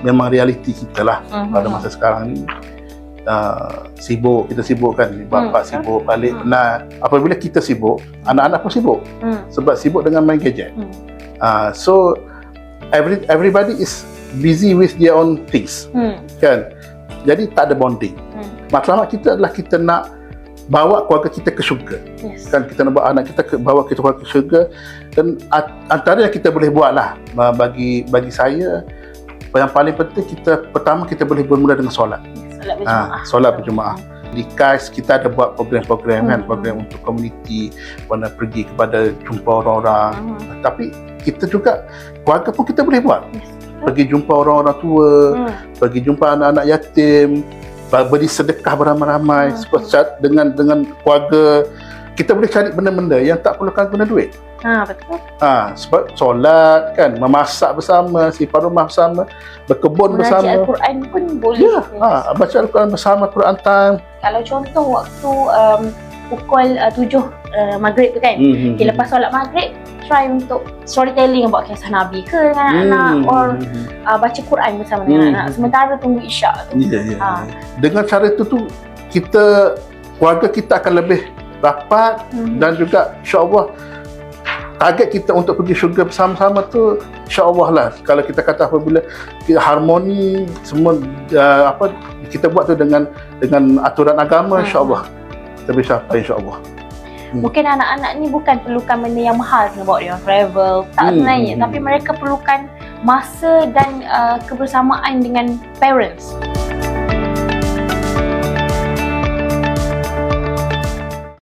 memang realiti kita lah pada masa sekarang ni. Sibuk, kita sibuk kan, bapa sibuk, balik penat. Apabila kita sibuk, anak-anak pun sibuk sebab sibuk dengan main gadget. So everybody is busy with their own things, kan? Jadi tak ada bonding. Matlamat kita adalah kita nak bawa keluarga kita ke syurga. Kan, kita nak bawa anak kita bawa kita ke syurga. Dan antara yang kita boleh buat lah, bagi saya, yang paling penting, pertama kita boleh bermula dengan solat. Solat berjemaah. Di KAIS kita ada buat program-program kan, program untuk komuniti, mana pergi kepada jumpa orang-orang. Tapi kita juga, keluarga pun kita boleh buat. Pergi jumpa orang-orang tua, pergi jumpa anak-anak yatim, beri sedekah beramai-ramai. Dengan keluarga kita boleh cari benda-benda yang tak perlukan guna duit. Betul. Sebab solat kan, memasak bersama, simpan rumah bersama, berkebun bersama. Baca Al-Quran pun boleh. Baca Al-Quran bersama, Quran time. Kalau contoh waktu pukul 7 maghrib tu kan, lepas solat maghrib, try untuk storytelling about kisah Nabi ke dengan anak-anak, or baca Quran bersama dengan anak-anak sementara tunggu isyak tu. Dengan cara itu tu, keluarga kita akan lebih rapat, dan juga insya-Allah target kita untuk pergi syurga bersama-sama tu, insya-Allah lah, kalau kita kata apabila kita harmoni semua, kita buat tu dengan aturan agama, insya-Allah kita bisa sampai, insya-Allah. Mungkin anak-anak ni bukan perlukan benda yang mahal nak bawa dia travel, tak sebenarnya, tapi mereka perlukan masa dan kebersamaan dengan parents.